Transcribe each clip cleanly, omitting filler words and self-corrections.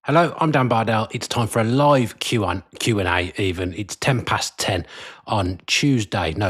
Hello, I'm Dan Bardell. It's time for a live Q&A even. It's 10 past 10 on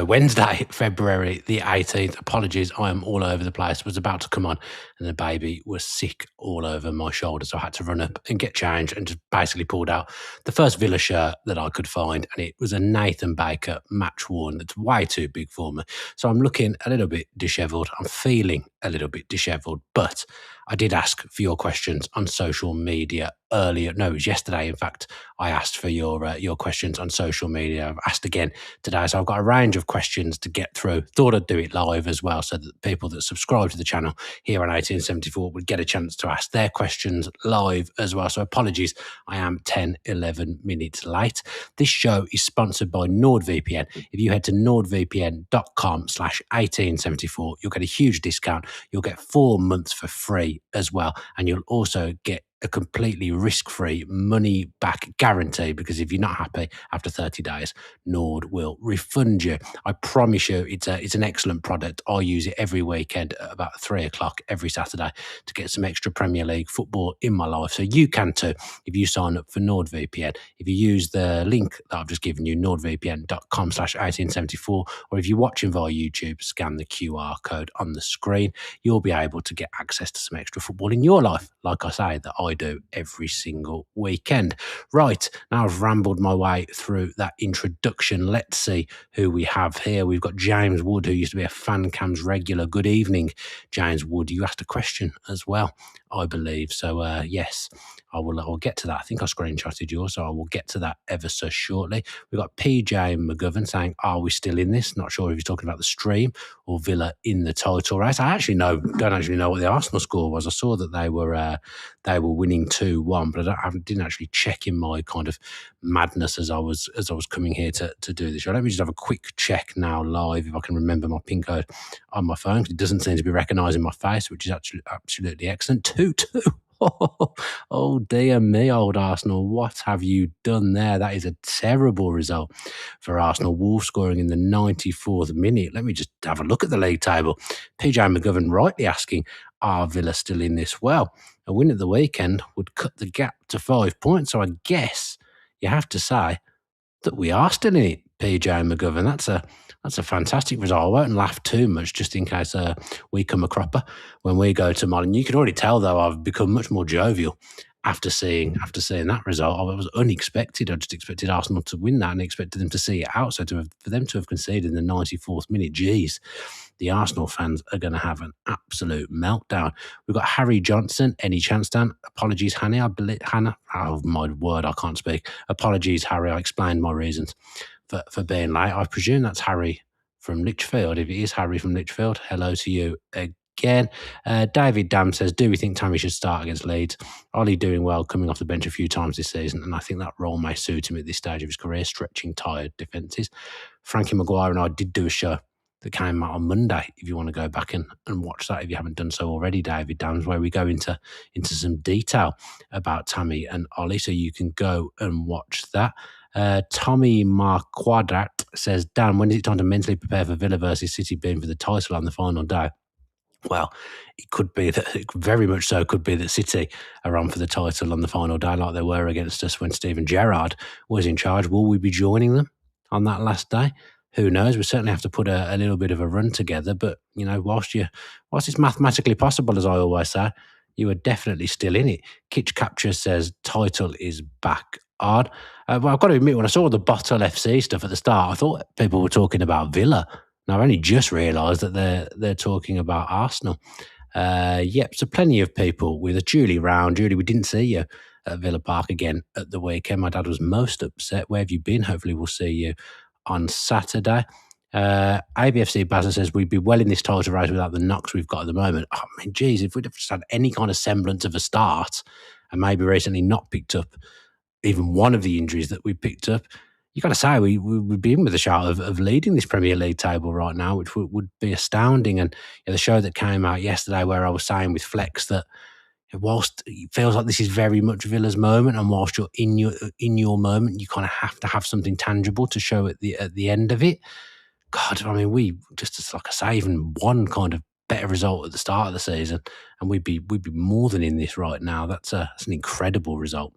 Wednesday, February the 18th. Apologies, I am all over the place. Was about to come on and the baby was sick all over my shoulder. So I had to run up and get changed and just basically pulled out the first Villa shirt that I could find. And it was a Nathan Baker match worn that's way too big for me. So I'm looking a little bit dishevelled. I'm feeling a little bit dishevelled, but I did ask for your questions on social media earlier. No, it was yesterday. In fact, I asked for your questions on social media. I've asked again today. So I've got a range of questions to get through. Thought I'd do it live as well so that people that subscribe to the channel here on 1874 would get a chance to ask their questions live as well. So apologies, I am 10, 11 minutes late. This show is sponsored by NordVPN. If you head to nordvpn.com/1874, you'll get a huge discount. You'll get 4 months for free as well. And you'll also get a completely risk-free money-back guarantee, because if you're not happy after 30 days, Nord will refund you. I promise you, it's an excellent product. I use it every weekend at about 3 o'clock every Saturday to get some extra Premier League football in my life. So you can too if you sign up for NordVPN. If you use the link that I've just given you, nordvpn.com/1874, or if you're watching via YouTube, scan the QR code on the screen. You'll be able to get access to some extra football in your life, like I say, that I do every single weekend. Right, now I've rambled my way through that introduction. Let's see who we have here. We've got James Wood, who used to be a Fan Cams regular. Good evening, James Wood. You asked a question as well, I believe. So, yes, I will get to that. I think I screenshotted yours, so I will get to that ever so shortly. We've got PJ McGovern saying, are we still in this? Not sure if he's talking about the stream or Villa in the title race. I don't actually know what the Arsenal score was. I saw that they were winning 2-1, but I didn't actually check in my kind of madness as I was coming here to do this show. Let me just have a quick check now live if I can remember my PIN code on my phone. It doesn't seem to be recognising my face, which is actually absolutely excellent. 2-2. Oh dear me, old Arsenal. What have you done there? That is a terrible result for Arsenal. Wolves scoring in the 94th minute. Let me just have a look at the league table. PJ McGovern rightly asking, are Villa still in this? Well, a win at the weekend would cut the gap to 5 points. So I guess you have to say that we are still in it, PJ McGovern. That's a fantastic result. I won't laugh too much just in case we come a cropper when we go to Molyn. You can already tell, though, I've become much more jovial after seeing that result. It was unexpected. I just expected Arsenal to win that and expected them to see it out. So for them to have conceded in the 94th minute, geez, the Arsenal fans are going to have an absolute meltdown. We've got Harry Johnson. Any chance, Dan? Apologies, Hannah. Hannah. Oh, my word, I can't speak. Apologies, Harry. I explained my reasons for being late. I presume that's Harry from Lichfield. If it is Harry from Lichfield, hello to you again. David Dam says, do we think Tammy should start against Leeds? Ollie doing well, coming off the bench a few times this season, and I think that role may suit him at this stage of his career, stretching tired defences. Frankie Maguire and I did do a show that came out on Monday, if you want to go back and watch that if you haven't done so already, David Dams, where we go into some detail about Tammy and Ollie, so you can go and watch that. Tommy Marquadrat says, Dan, when is it time to mentally prepare for Villa versus City being for the title on the final day? Well, it could be that, it very much so could be that City are on for the title on the final day like they were against us when Steven Gerrard was in charge. Will we be joining them on that last day? Who knows? We certainly have to put a little bit of a run together. But, you know, whilst it's mathematically possible, as I always say, you are definitely still in it. Kitch Capture says, title is back on. Well, I've got to admit, when I saw the Bottle FC stuff at the start, I thought people were talking about Villa. Now, I've only just realised that they're talking about Arsenal. Yep, so plenty of people with a Julie round. Julie, we didn't see you at Villa Park again at the weekend. My dad was most upset. Where have you been? Hopefully we'll see you on Saturday. ABFC Bazza says, we'd be well in this title race without the knocks we've got at the moment. I mean, geez, if we'd have just had any kind of semblance of a start and maybe recently not picked up even one of the injuries that we picked up, you got to say we would be in with a shout of leading this Premier League table right now, which would be astounding. And the show that came out yesterday where I was saying with Flex that whilst it feels like this is very much Villa's moment, and whilst you're in your moment, you kind of have to have something tangible to show at the end of it. God, I mean, we just, like I say, even one kind of better result at the start of the season, and we'd be more than in this right now. That's an incredible result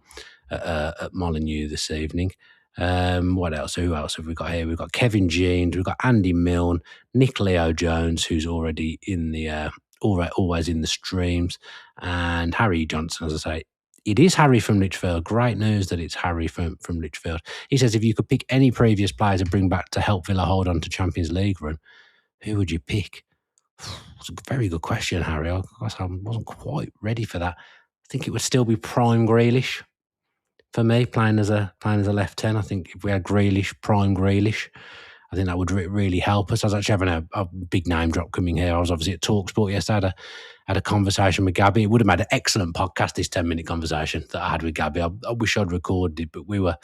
at Molineux this evening. What else? Who else have we got here? We've got Kevin Jeans, we've got Andy Milne, Nick Leo Jones, who's already in the always in the streams, and Harry Johnson, as I say. It is Harry from Lichfield. Great news that it's Harry from Lichfield. He says, if you could pick any previous player to bring back to help Villa hold on to Champions League run, who would you pick? It's a very good question, Harry. I guess I wasn't quite ready for that. I think it would still be prime Grealish for me, playing as a left 10. I think if we had Grealish, prime Grealish, I think that would really help us. I was actually having a big name drop coming here. I was obviously at TalkSport yesterday. I had a conversation with Gabby. It would have made an excellent podcast, this 10-minute conversation that I had with Gabby. I wish I'd recorded it, but we were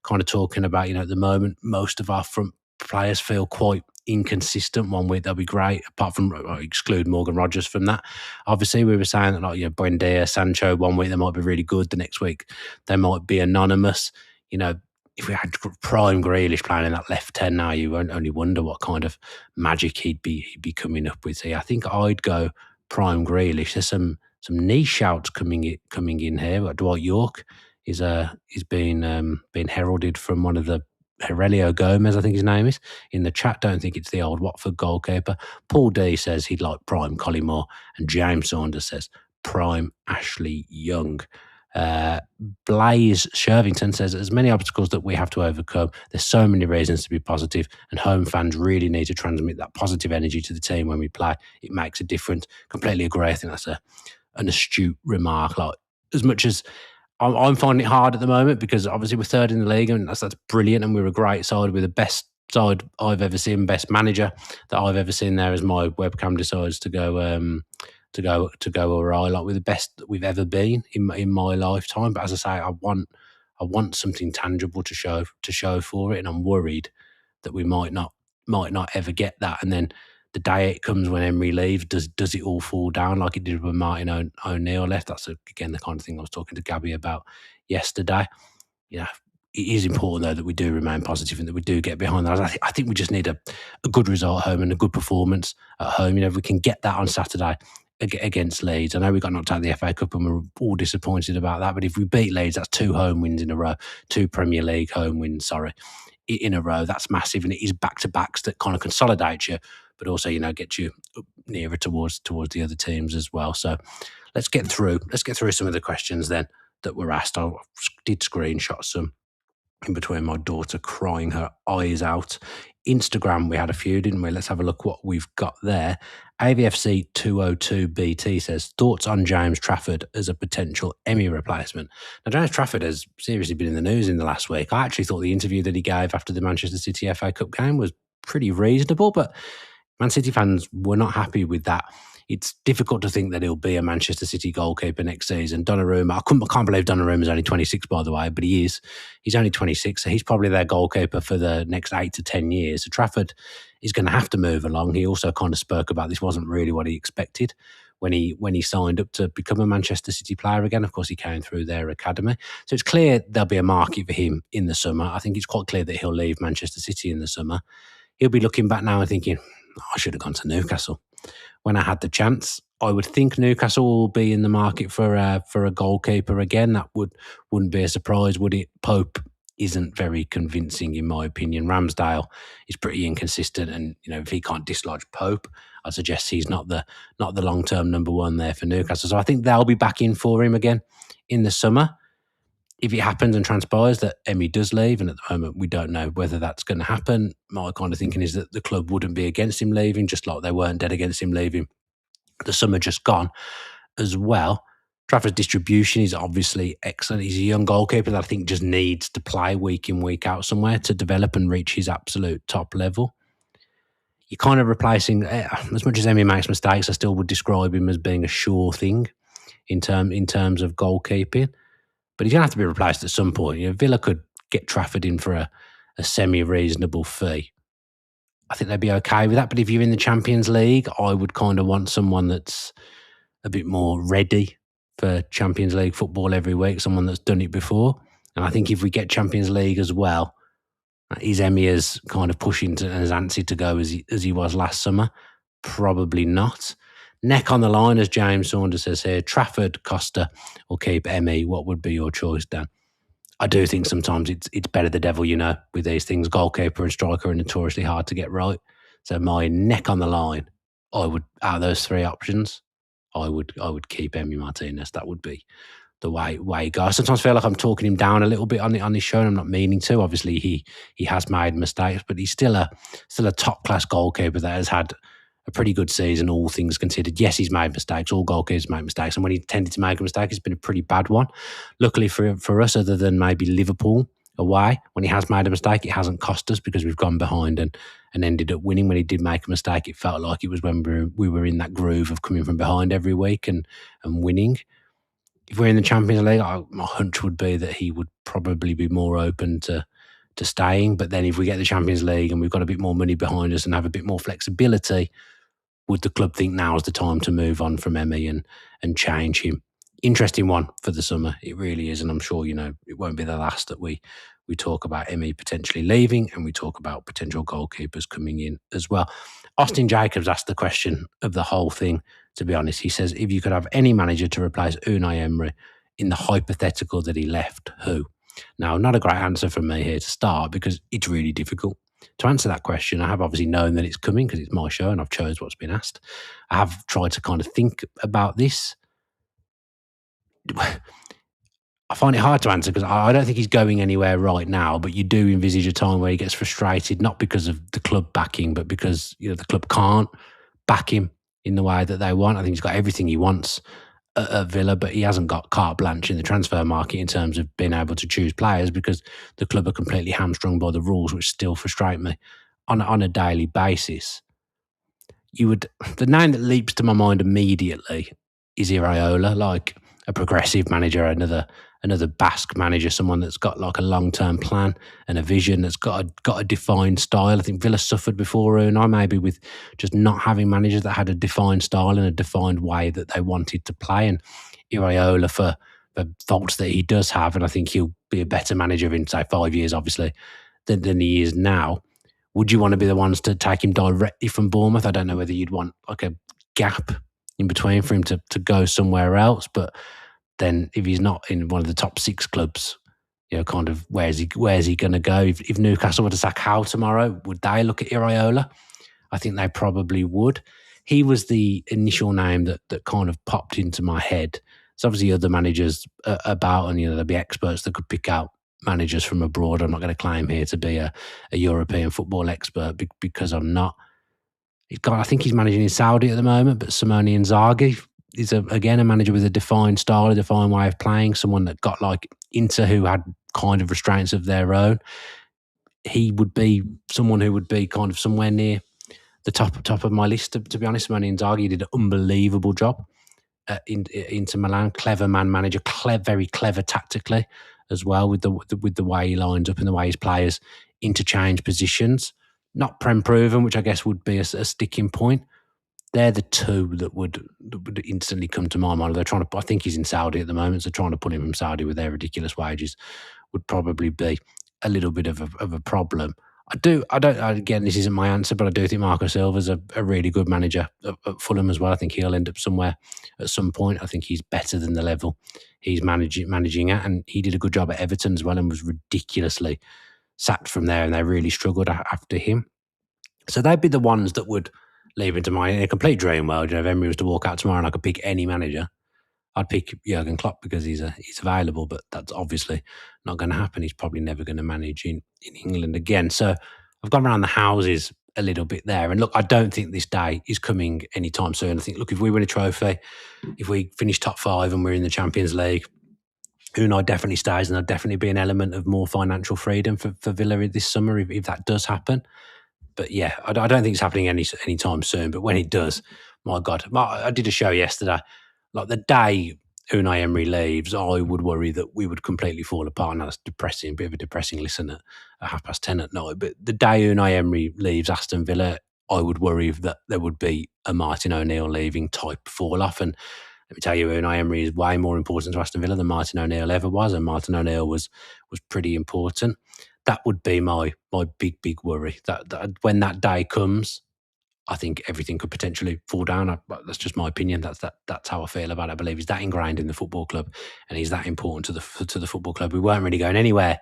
kind of talking about, at the moment, most of our front players feel quite inconsistent. One week they'll be great, apart from exclude Morgan Rogers from that. Obviously, we were saying that Buendia, Sancho, one week they might be really good, the next week they might be anonymous. If we had prime Grealish playing in that left 10 now, you won't only wonder what kind of magic he'd be coming up with here. I think I'd go prime Grealish. There's some niche shouts coming in here. Like Dwight York is being heralded from one of the Aurelio Gomez, I think his name is, in the chat. Don't think it's the old Watford goalkeeper. Paul D says he'd like prime Collymore, and James Saunders says prime Ashley Young. Blaze Shervington says, as many obstacles that we have to overcome, there's so many reasons to be positive, and home fans really need to transmit that positive energy to the team when we play. It makes a difference. Completely agree. I think that's an astute remark. Like, as much as I'm finding it hard at the moment, because obviously we're third in the league, and that's brilliant, and we're a great side. We're the best side I've ever seen, best manager that I've ever seen there, as my webcam decides to go awry. Like, we're the best that we've ever been in my lifetime. But as I say, I want something tangible to show for it, and I'm worried that we might not ever get that. And then the day it comes when Emery leaves, does it all fall down like it did when Martin O'Neill left? That's again the kind of thing I was talking to Gabby about yesterday. It is important though that we do remain positive and that we do get behind that. I think we just need a good result at home and a good performance at home. If we can get that on Saturday against Leeds. I know we got knocked out of the FA Cup and we're all disappointed about that, but if we beat Leeds, that's 2 home wins in a row, 2 Premier League home wins, in a row. That's massive, and it is back-to-backs that kind of consolidate you, but also, get you nearer towards the other teams as well. So let's get through some of the questions then that were asked. I did screenshot some in between my daughter crying her eyes out. Instagram, we had a few, didn't we? Let's have a look what we've got there. AVFC 202BT says, thoughts on James Trafford as a potential Emmy replacement. Now, James Trafford has seriously been in the news in the last week. I actually thought the interview that he gave after the Manchester City FA Cup game was pretty reasonable, but Man City fans were not happy with that. It's difficult to think that he'll be a Manchester City goalkeeper next season. Donnarumma, I can't believe Donnarumma's only 26, by the way, but he is. He's only 26, so he's probably their goalkeeper for the next 8 to 10 years. So Trafford is going to have to move along. He also kind of spoke about this wasn't really what he expected when he signed up to become a Manchester City player again. Of course, he came through their academy. So it's clear there'll be a market for him in the summer. I think it's quite clear that he'll leave Manchester City in the summer. He'll be looking back now and thinking, I should have gone to Newcastle when I had the chance. I would think Newcastle will be in the market for a goalkeeper again. That wouldn't be a surprise, would it? Pope isn't very convincing, in my opinion. Ramsdale is pretty inconsistent, and if he can't dislodge Pope, I suggest he's not the long-term number one there for Newcastle. So I think they'll be back in for him again in the summer. If it happens and transpires that Emmy does leave, and at the moment we don't know whether that's going to happen, my kind of thinking is that the club wouldn't be against him leaving, just like they weren't dead against him leaving the summer just gone as well. Trafford's distribution is obviously excellent. He's a young goalkeeper that I think just needs to play week in, week out somewhere to develop and reach his absolute top level. You're kind of replacing, as much as Emmy makes mistakes, I still would describe him as being a sure thing in terms of goalkeeping. But he's going to have to be replaced at some point. Villa could get Trafford in for a semi-reasonable fee. I think they'd be okay with that. But if you're in the Champions League, I would kind of want someone that's a bit more ready for Champions League football every week, someone that's done it before. And I think if we get Champions League as well, is Emmy as kind of pushing and as antsy to go as he was last summer? Probably not. Neck on the line, as James Saunders says here, Trafford, Costa, or keep Emmy. What would be your choice, Dan? I do think sometimes it's better the devil, with these things. Goalkeeper and striker are notoriously hard to get right. So my neck on the line, I would, out of those three options, I would keep Emmy Martinez. That would be the way it goes. I sometimes feel like I'm talking him down a little bit on this show, and I'm not meaning to. Obviously, he has made mistakes, but he's still a top class goalkeeper that has had a pretty good season, all things considered. Yes, he's made mistakes. All goalkeepers make mistakes, and when he tended to make a mistake, it's been a pretty bad one. Luckily for us, other than maybe Liverpool away, when he has made a mistake, it hasn't cost us because we've gone behind and ended up winning. When he did make a mistake, it felt like it was when we were in that groove of coming from behind every week and winning. If we're in the Champions League, my hunch would be that he would probably be more open to staying. But then if we get the Champions League and we've got a bit more money behind us and have a bit more flexibility, would the club think now is the time to move on from Emmy and change him? Interesting one for the summer. It really is. And I'm sure, it won't be the last that we talk about Emmy potentially leaving, and we talk about potential goalkeepers coming in as well. Austin Jacobs asked the question of the whole thing, to be honest. He says, if you could have any manager to replace Unai Emery in the hypothetical that he left, who? Now, not a great answer from me here to start, because it's really difficult. To answer that question, I have obviously known that it's coming because it's my show and I've chose what's been asked. I have tried to kind of think about this. I find it hard to answer because I don't think he's going anywhere right now, but you do envisage a time where he gets frustrated, not because of the club backing, but because the club can't back him in the way that they want. I think he's got everything he wants at Villa, but he hasn't got carte blanche in the transfer market in terms of being able to choose players because the club are completely hamstrung by the rules, which still frustrate me on a daily basis. The name that leaps to my mind immediately is Iraola, like a progressive manager, another Basque manager, someone that's got like a long-term plan and a vision, that's got a defined style. I think Villa suffered before Unai, maybe with just not having managers that had a defined style and a defined way that they wanted to play. And Iraola, for the faults that he does have, and I think he'll be a better manager in, say, 5 years, obviously, than he is now. Would you want to be the ones to take him directly from Bournemouth? I don't know whether you'd want like a gap in between for him to go somewhere else, but then if he's not in one of the top 6 clubs, kind of where's he going to go? If Newcastle were to sack Howe tomorrow, would they look at Iraola? I think they probably would. He was the initial name that kind of popped into my head. There's obviously other managers about, and there'll be experts that could pick out managers from abroad. I'm not going to claim here to be a European football expert because I'm not. I think he's managing in Saudi at the moment, but Simone Inzaghi is again a manager with a defined style, a defined way of playing, someone that got like Inter, who had kind of restraints of their own. He would be someone who would be kind of somewhere near the top of my list, to be honest. Simone Inzaghi did an unbelievable job into Milan. Clever man manager, very clever tactically as well, with the way he lines up and the way his players interchange positions. Not Prem proven, which I guess would be a sticking point. They're the two that would instantly come to my mind. They're trying to. I think he's in Saudi at the moment, so trying to pull him from Saudi with their ridiculous wages would probably be a little bit of a problem. Again, this isn't my answer, but I do think Marco Silva's a really good manager at Fulham as well. I think he'll end up somewhere at some point. I think he's better than the level he's managing at, and he did a good job at Everton as well and was ridiculously sacked from there, and they really struggled after him. So they'd be the ones that would leave into my, in a complete dream world. If Emery was to walk out tomorrow and I could pick any manager, I'd pick Jurgen Klopp because he's available, but that's obviously not going to happen. He's probably never going to manage in England again. So I've gone around the houses a little bit there. And look, I don't think this day is coming anytime soon. I think, look, if we win a trophy, if we finish top 5 and we're in the Champions League, Unai definitely stays, and there'll definitely be an element of more financial freedom for Villa this summer if that does happen. But yeah, I don't think it's happening anytime soon. But when it does, my God, I did a show yesterday. Like the day Unai Emery leaves, I would worry that we would completely fall apart. And that's depressing, a bit of a depressing listen at 10:30 at night. But the day Unai Emery leaves Aston Villa, I would worry that there would be a Martin O'Neill leaving type fall off. And let me tell you, Unai Emery is way more important to Aston Villa than Martin O'Neill ever was, and Martin O'Neill was pretty important. That would be my big worry. That when that day comes, I think everything could potentially fall down. That's just my opinion. That's how I feel about it. I believe he's that ingrained in the football club, and he's that important to the football club. We weren't really going anywhere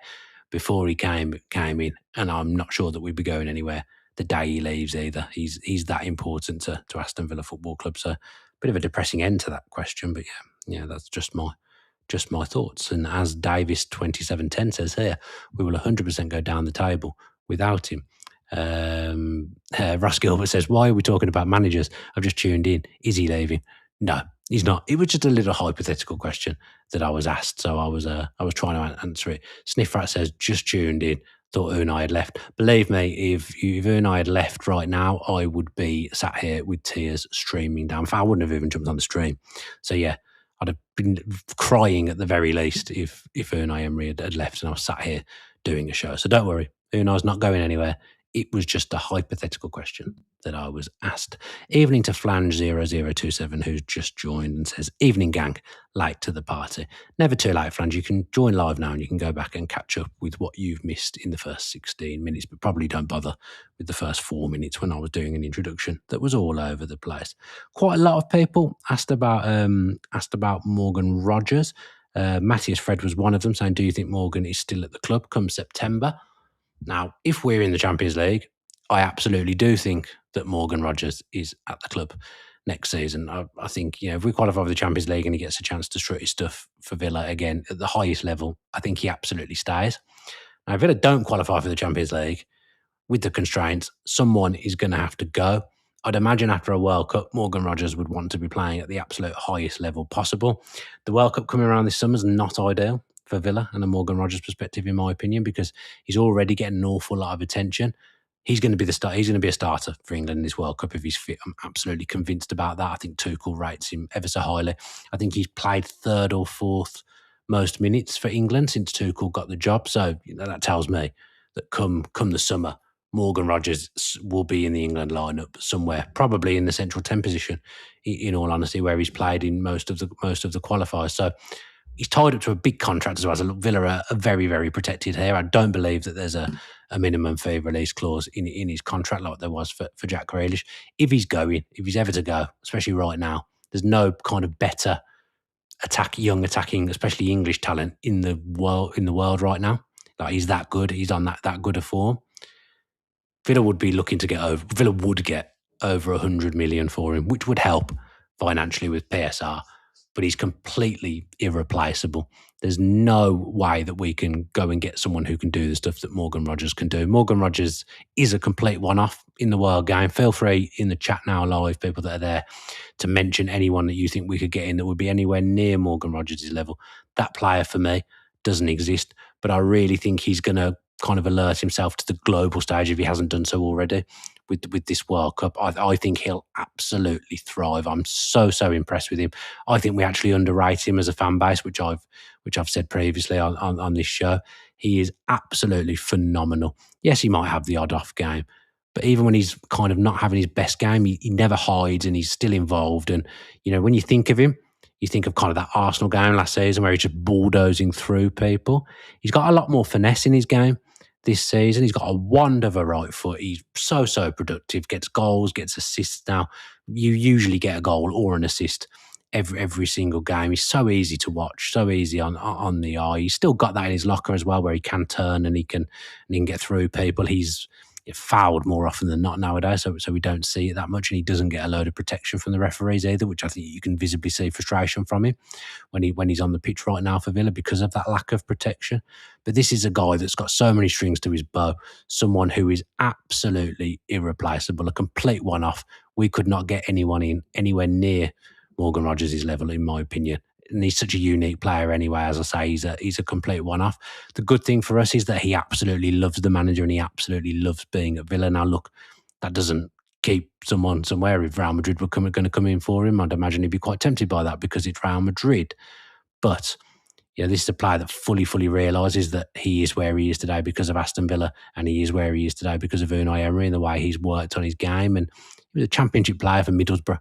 before he came in, and I'm not sure that we'd be going anywhere the day he leaves either. He's that important to Aston Villa Football Club. So, a bit of a depressing end to that question, but yeah, that's just my thoughts. And as Davis 2710 says here, we will 100% go down the table without him. Ross Gilbert says, why are we talking about managers? I've just tuned in. Is he leaving? No, he's not. It was just a little hypothetical question that I was asked, so I was trying to answer it. Sniffrat says, just tuned in. Thought Unai had left. Believe me, if Unai had left right now, I would be sat here with tears streaming down. In fact, I wouldn't have even jumped on the stream. So yeah, I'd have been crying at the very least if Unai Emery had left and I was sat here doing a show. So don't worry, Unai's not going anywhere. It was just a hypothetical question that I was asked. Evening to Flange0027, who's just joined and says, evening gang, late to the party. Never too late, Flange. You can join live now and you can go back and catch up with what you've missed in the first 16 minutes, but probably don't bother with the first 4 minutes when I was doing an introduction that was all over the place. Quite a lot of people asked about Morgan Rogers. Matthias Fred was one of them, saying, do you think Morgan is still at the club come September? Now, if we're in the Champions League, I absolutely do think that Morgan Rogers is at the club next season. I think, if we qualify for the Champions League and he gets a chance to strut his stuff for Villa again at the highest level, I think he absolutely stays. Now, if Villa don't qualify for the Champions League, with the constraints, someone is going to have to go. I'd imagine after a World Cup, Morgan Rogers would want to be playing at the absolute highest level possible. The World Cup coming around this summer is not ideal for Villa and a Morgan Rogers perspective, in my opinion, because he's already getting an awful lot of attention. He's going to be He's going to be a starter for England in this World Cup if he's fit. I'm absolutely convinced about that. I think Tuchel rates him ever so highly. I think he's played third or fourth most minutes for England since Tuchel got the job. So that tells me that come the summer, Morgan Rogers will be in the England lineup somewhere, probably in the central 10 position, in all honesty, where he's played in most of the qualifiers. So he's tied up to a big contract as well. So Villa are very, very protected here. I don't believe that there's a minimum fee release clause in his contract like there was for Jack Grealish. If he's ever to go, especially right now, there's no kind of better young attacking, especially English talent in the world right now. Like, he's that good. He's on that good a form. Villa would get over 100 million for him, which would help financially with PSR, but he's completely irreplaceable. There's no way that we can go and get someone who can do the stuff that Morgan Rogers can do. Morgan Rogers is a complete one-off in the world game. Feel free in the chat now live, people that are there, to mention anyone that you think we could get in that would be anywhere near Morgan Rogers' level. That player for me doesn't exist, but I really think he's going to kind of alert himself to the global stage if he hasn't done so already with this World Cup. I think he'll absolutely thrive. I'm so impressed with him. I think we actually underrate him as a fan base, which I've said previously on this show. He is absolutely phenomenal. Yes, he might have the odd off game, but even when he's kind of not having his best game, he never hides and he's still involved. And, when you think of him, you think of kind of that Arsenal game last season where he's just bulldozing through people. He's got a lot more finesse in his game this season. He's got a wand of a right foot. He's so productive, gets goals, gets assists now. You usually get a goal or an assist every single game. He's so easy to watch, so easy on the eye. He's still got that in his locker as well, where he can turn and he can get through people. He's fouled more often than not nowadays, so we don't see it that much, and he doesn't get a load of protection from the referees either, which I think you can visibly see frustration from him when he's on the pitch right now for Villa because of that lack of protection. But this is a guy that's got so many strings to his bow, someone who is absolutely irreplaceable, a complete one-off. We could not get anyone in anywhere near Morgan Rogers' level, in my opinion. And he's such a unique player anyway. As I say, he's a complete one-off. The good thing for us is that he absolutely loves the manager and he absolutely loves being at Villa. Now, look, that doesn't keep someone somewhere. If Real Madrid were going to come in for him, I'd imagine he'd be quite tempted by that because it's Real Madrid. But this is a player that fully realises that he is where he is today because of Aston Villa, and he is where he is today because of Unai Emery and the way he's worked on his game. And he was a championship player for Middlesbrough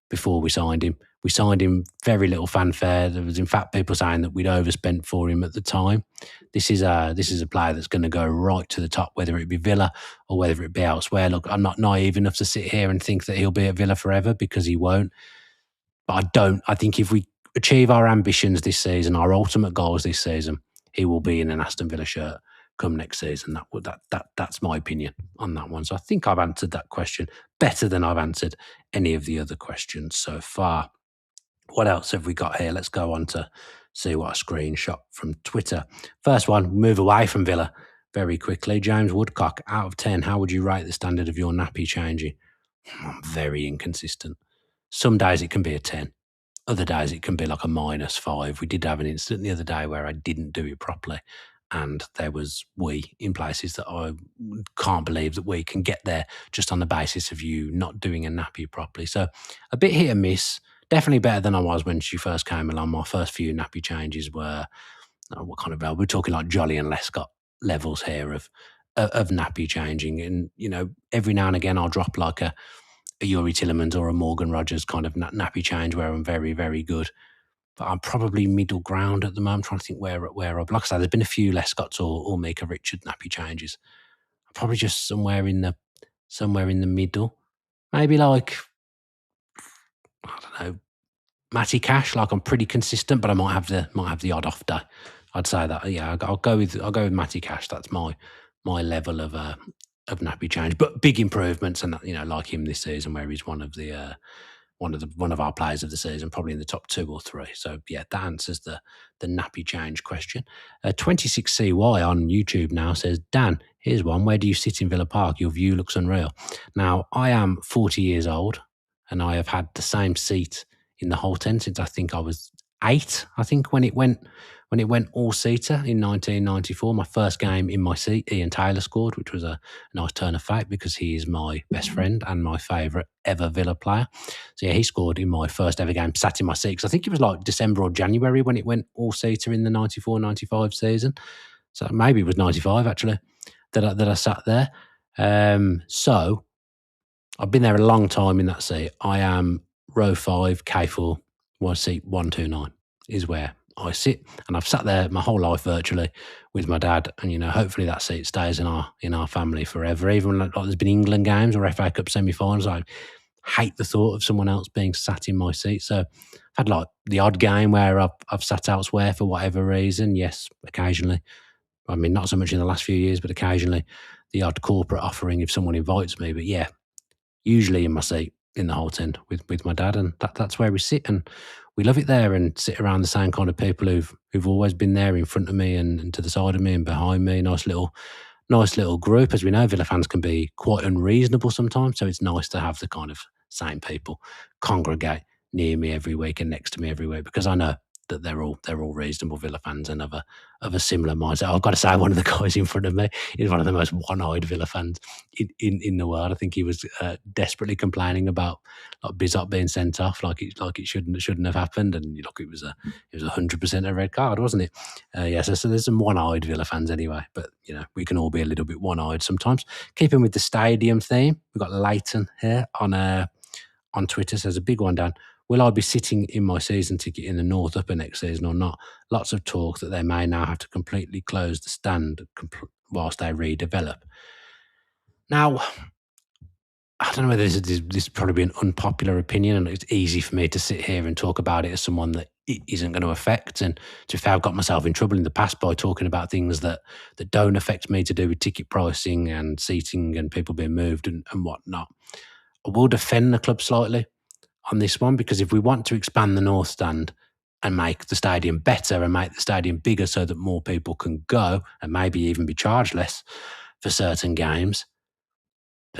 before we signed him. We signed him very little fanfare. There was, in fact, people saying that we'd overspent for him at the time. This is a player that's going to go right to the top, whether it be Villa or whether it be elsewhere. Look, I'm not naive enough to sit here and think that he'll be at Villa forever, because he won't. But I think if we achieve our ambitions this season, our ultimate goals this season, he will be in an Aston Villa shirt come next season. That's my opinion on that one. So I think I've answered that question better than I've answered any of the other questions so far. What else have we got here? Let's go on to see what a screenshot from Twitter. First one, move away from Villa very quickly. James Woodcock, out of 10, how would you rate the standard of your nappy changing? I'm very inconsistent. Some days it can be a 10. Other days it can be like a -5. We did have an incident the other day where I didn't do it properly, and there was wee in places that I can't believe that we can get there just on the basis of you not doing a nappy properly. So a bit hit and miss. Definitely better than I was when she first came along. My first few nappy changes were, what kind of level? We're talking like Jolly and Lescott levels here of nappy changing. And, every now and again I'll drop like a Yuri Tillemans or a Morgan Rogers kind of nappy change where I'm very, very good. But I'm probably middle ground at the moment. I'm trying to think where I've, like I say, there's been a few Lescotts or Mika Richard nappy changes. I'm probably just somewhere in the middle. Maybe like, I don't know, Matty Cash. Like, I'm pretty consistent, but I might have the odd off day. I'd say that. Yeah, I'll go with Matty Cash. That's my level of nappy change. But big improvements, and like him this season, where he's one of our players of the season, probably in the top 2 or 3. So yeah, that answers the nappy change question. 26CY on YouTube now says, Dan, here's one. Where do you sit in Villa Park? Your view looks unreal. Now, I am 40 years old, and I have had the same seat in the whole tent since I think I was 8. I think when it went all-seater in 1994, my first game in my seat, Ian Taylor scored, which was a nice turn of fate because he is my best friend and my favourite ever Villa player. So yeah, he scored in my first ever game, sat in my seat, because I think it was like December or January when it went all-seater in the 94-95 season. So maybe it was 95 actually that I sat there. So I've been there a long time in that seat. I am row 5, K4, seat 129 is where I sit, and I've sat there my whole life virtually with my dad, and hopefully that seat stays in our family forever. Even like there's been England games or FA Cup semi-finals, I hate the thought of someone else being sat in my seat. So I've had like the odd game where I've sat elsewhere for whatever reason. Yes, occasionally. I mean, not so much in the last few years, but occasionally the odd corporate offering if someone invites me. But yeah, usually in my seat in the whole tent with my dad, and that's where we sit, and we love it there, and sit around the same kind of people who've always been there in front of me and to the side of me and behind me. Nice little group. As we know, Villa fans can be quite unreasonable sometimes, so it's nice to have the kind of same people congregate near me every week and next to me every week, because I know that they're all reasonable Villa fans and of a similar mindset. I've got to say, one of the guys in front of me is one of the most one-eyed Villa fans in the world. I think he was desperately complaining about like Bizot being sent off, like it shouldn't have happened, and look, it was 100% a red card, wasn't it? So there's some one-eyed Villa fans anyway, but we can all be a little bit one-eyed sometimes. Keeping with the stadium theme, we've got Leighton here on Twitter, says a big one, Dan. Will I be sitting in my season ticket in the North Upper next season or not? Lots of talk that they may now have to completely close the stand whilst they redevelop. Now, I don't know whether this is probably an unpopular opinion, and it's easy for me to sit here and talk about it as someone that it isn't going to affect. And to be fair, I've got myself in trouble in the past by talking about things that don't affect me, to do with ticket pricing and seating and people being moved and whatnot. I will defend the club slightly on this one, because if we want to expand the North Stand and make the stadium better and make the stadium bigger so that more people can go and maybe even be charged less for certain games,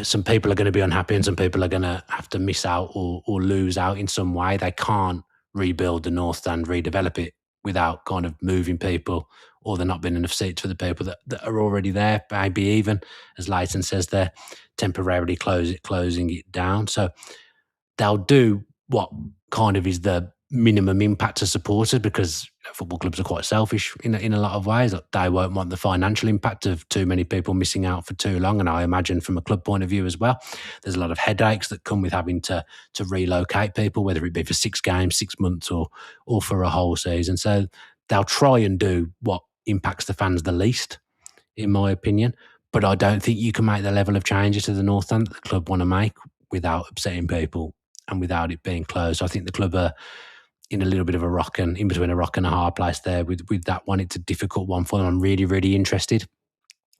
some people are going to be unhappy and some people are going to have to miss out or lose out in some way. They can't rebuild the North Stand, redevelop it without kind of moving people, or there not being enough seats for the people that are already there, maybe even, as Leighton says, they're temporarily closing it down. So they'll do what kind of is the minimum impact to supporters, because football clubs are quite selfish in a lot of ways. They won't want the financial impact of too many people missing out for too long. And I imagine from a club point of view as well, there's a lot of headaches that come with having to relocate people, whether it be for 6 games, 6 months, or for a whole season. So they'll try and do what impacts the fans the least, in my opinion. But I don't think you can make the level of changes to the North Stand that the club want to make without upsetting people and without it being closed. So I think the club are in a little bit of a rock and in between a rock and a hard place there with that one. It's a difficult one for them. I'm really, really interested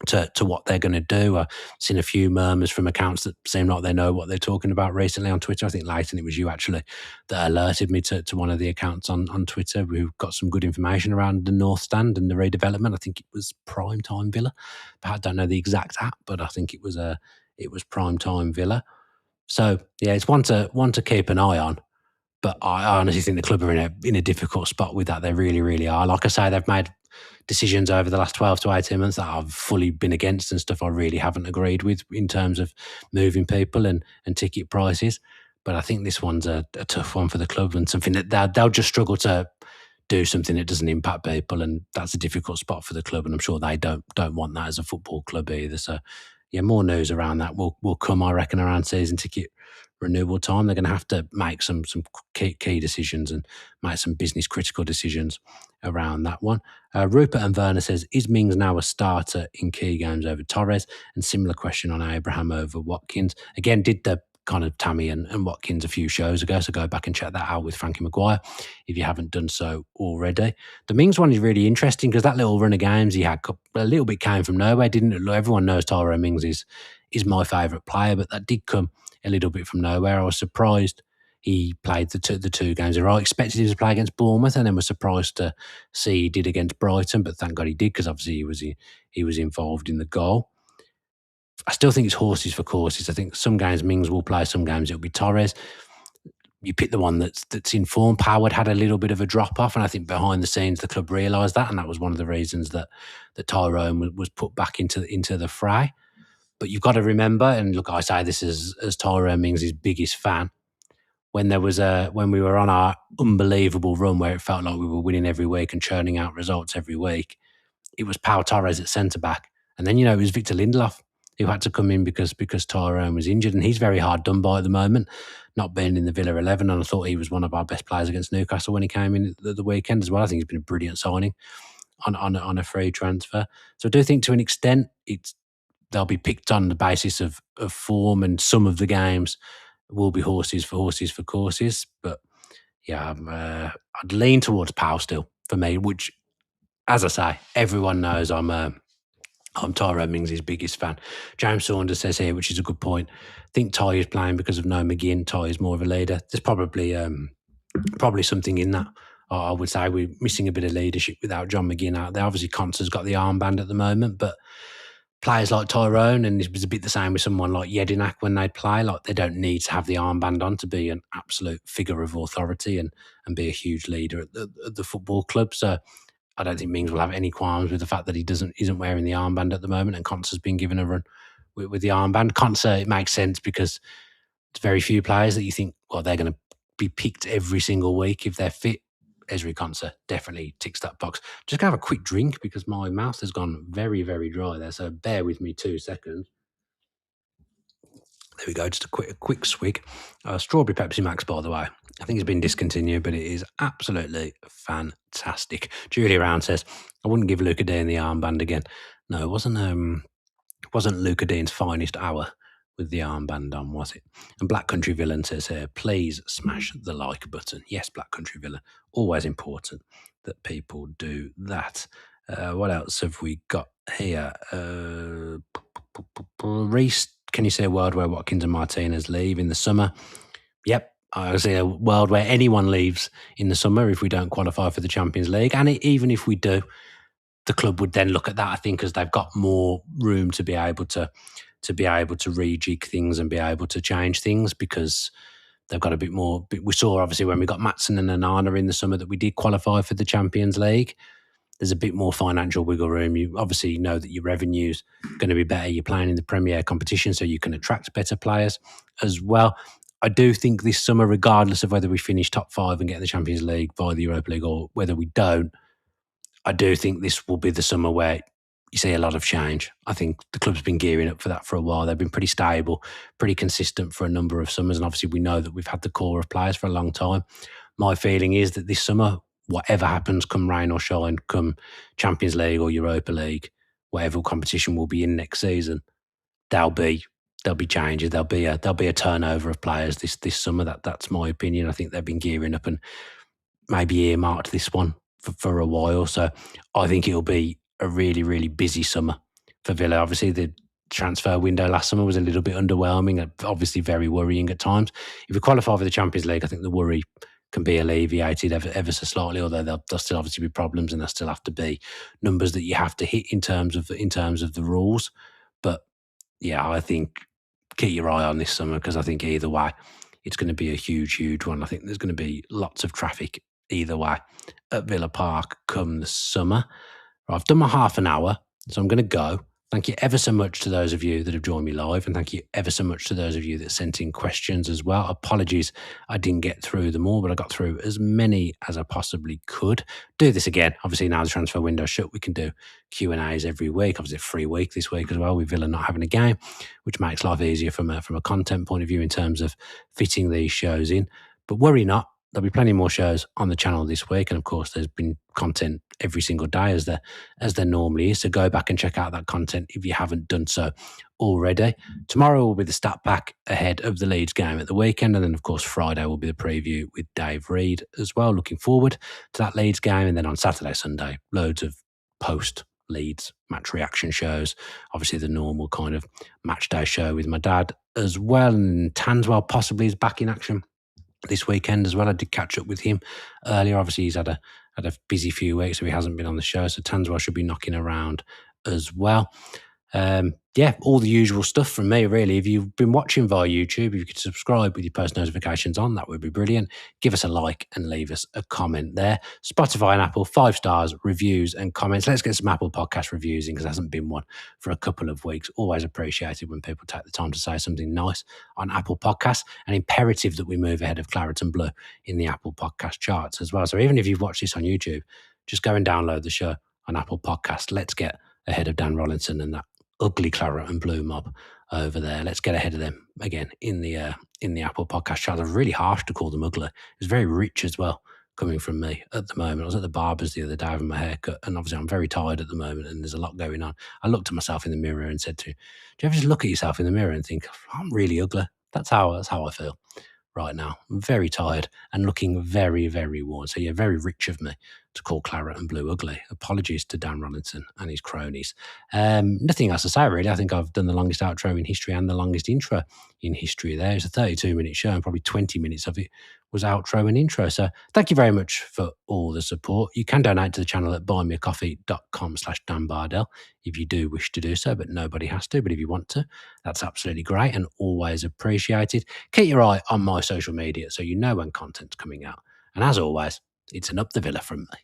to what they're going to do. I've seen a few murmurs from accounts that seem like they know what they're talking about recently on Twitter. I think, Leighton, it was you actually that alerted me to one of the accounts on Twitter who got some good information around the North Stand and the redevelopment. I think it was Prime Time Villa. I don't know the exact app, but I think it was Prime Time Villa. So yeah, it's one to keep an eye on. But I honestly think the club are in a difficult spot with that. They really, really are. Like I say, they've made decisions over the last 12 to 18 months that I've fully been against and stuff I really haven't agreed with in terms of moving people and ticket prices. But I think this one's a tough one for the club and something that they'll just struggle to do something that doesn't impact people, and that's a difficult spot for the club. And I'm sure they don't want that as a football club either. So yeah, more news around that will come, I reckon, around season ticket renewal time. They're going to have to make some key decisions and make some business critical decisions around that one. Rupert and Werner says, is Mings now a starter in key games over Torres? And similar question on Abraham over Watkins. Again, did the kind of Tammy and Watkins a few shows ago, so go back and check that out with Frankie Maguire if you haven't done so already. The Mings one is really interesting because that little run of games he had a little bit came from nowhere, didn't it? Everyone knows Tyrone Mings is my favourite player, but that did come a little bit from nowhere. I was surprised he played the two games. I expected him to play against Bournemouth, and then was surprised to see he did against Brighton. But thank God he did, because obviously he was involved in the goal. I still think it's horses for courses. I think some games Mings will play, some games it'll be Torres. You pick the one that's in form. Howard had a little bit of a drop off, and I think behind the scenes the club realised that, and that was one of the reasons that Tyrone was put back into the fray. But you've got to remember, and look, I say this as Tyrone Mings' biggest fan, when we were on our unbelievable run where it felt like we were winning every week and churning out results every week, it was Pau Torres at centre back, and then it was Victor Lindelof who had to come in because Tyrone was injured, and he's very hard done by at the moment, not being in the Villa 11. And I thought he was one of our best players against Newcastle when he came in the weekend as well. I think he's been a brilliant signing on a free transfer. So I do think to an extent they'll be picked on the basis of form, and some of the games will be horses for courses. But yeah, I'd lean towards Pau still for me, which, as I say, everyone knows I'm Tyrone Mings' biggest fan. James Saunders says here, which is a good point, I think Ty is playing because of no McGinn. Ty is more of a leader. There's probably something in that. I would say we're missing a bit of leadership without John McGinn out there. Obviously, Concer's got the armband at the moment, but players like Tyrone, and it was a bit the same with someone like Jedinak when they play, like they don't need to have the armband on to be an absolute figure of authority and be a huge leader at the football club. So I don't think Mings will have any qualms with the fact that he isn't wearing the armband at the moment, and Concer's been given a run with the armband. Concer, it makes sense because it's very few players that you think, well, they're going to be picked every single week if they're fit. Ezri Konsa definitely ticks that box. Just going to have a quick drink because my mouth has gone very, very dry there, so bear with me 2 seconds. There we go, just a quick swig. Strawberry Pepsi Max, by the way. I think it's been discontinued, but it is absolutely fantastic. Julia Round says, I wouldn't give Luca Dean the armband again. No, it wasn't Luca Dean's finest hour with the armband on, was it? And Black Country Villain says here, please smash the like button. Yes, Black Country Villain. Always important that people do that. What else have we got here? Reese, can you see a world where Watkins and Martinez leave in the summer? Yep. I see a world where anyone leaves in the summer if we don't qualify for the Champions League. And even if we do, the club would then look at that, I think, because they've got more room to be able to rejig things and be able to change things, because they've got a bit more. We saw, obviously, when we got Maatsen and Onana in the summer that we did qualify for the Champions League. There's a bit more financial wiggle room. You obviously know that your revenue's going to be better. You're playing in the Premier competition, so you can attract better players as well. I do think this summer, regardless of whether we finish top 5 and get in the Champions League via the Europa League or whether we don't, I do think this will be the summer where you see a lot of change. I think the club's been gearing up for that for a while. They've been pretty stable, pretty consistent for a number of summers. And obviously, we know that we've had the core of players for a long time. My feeling is that this summer, whatever happens, come rain or shine, come Champions League or Europa League, whatever competition will be in next season, there'll be changes. There'll be a turnover of players this summer. That's my opinion. I think they've been gearing up and maybe earmarked this one for a while. So I think it'll be a really, really busy summer for Villa. Obviously, the transfer window last summer was a little bit underwhelming, and obviously very worrying at times. If we qualify for the Champions League, I think the worry can be alleviated ever so slightly, although there'll still obviously be problems and there'll still have to be numbers that you have to hit in terms of the rules. But yeah, I think keep your eye on this summer, because I think either way, it's going to be a huge, huge one. I think there's going to be lots of traffic either way at Villa Park come the summer. I've done my half an hour, so I'm going to go. Thank you ever so much to those of you that have joined me live, and thank you ever so much to those of you that sent in questions as well. Apologies I didn't get through them all, but I got through as many as I possibly could. Do this again. Obviously, now the transfer window shut, we can do Q&As every week. Obviously, a free week this week as well, with Villa not having a game, which makes life easier from a content point of view in terms of fitting these shows in. But worry not, there'll be plenty more shows on the channel this week, and of course, there's been content every single day as there normally is. So go back and check out that content if you haven't done so already. Tomorrow will be the stat pack ahead of the Leeds game at the weekend, and then of course Friday will be the preview with Dave Reed as well. Looking forward to that Leeds game, and then on Saturday, Sunday, loads of post Leeds match reaction shows. Obviously, the normal kind of match day show with my dad as well, and Tanswell possibly is back in action this weekend as well. I did catch up with him earlier. Obviously, he's had a busy few weeks, so he hasn't been on the show. So Tanswell should be knocking around as well. Yeah, all the usual stuff from me, really. If you've been watching via YouTube, if you could subscribe with your post notifications on, that would be brilliant. Give us a like and leave us a comment there. Spotify and Apple, 5 stars, reviews and comments. Let's get some Apple podcast reviews in, because there hasn't been one for a couple of weeks. Always appreciated when people take the time to say something nice on Apple Podcasts, and imperative that we move ahead of Claret and Blue in the Apple Podcast charts as well. So even if you've watched this on YouTube, just go and download the show on Apple Podcast. Let's get ahead of Dan Rollinson and that ugly Claret and Blue mob over there. Let's get ahead of them again in the Apple Podcast chart. It's really harsh to call them ugly. It's very rich as well, coming from me at the moment. I was at the barber's the other day having my haircut, and obviously I'm very tired at the moment and there's a lot going on. I looked at myself in the mirror and said do you ever just look at yourself in the mirror and think, I'm really ugly? That's how I feel right now. I'm very tired and looking very, very worn. So yeah, very rich of me to call Claret and Blue ugly. Apologies to Dan Rollinson and his cronies. Nothing else to say, really. I think I've done the longest outro in history and the longest intro in history there. It's a 32-minute show, and probably 20 minutes of it was outro and intro. So thank you very much for all the support. You can donate to the channel at buymeacoffee.com/Dan Bardell if you do wish to do so, but nobody has to. But if you want to, that's absolutely great and always appreciated. Keep your eye on my social media so you know when content's coming out. And as always, it's an up the Villa from me.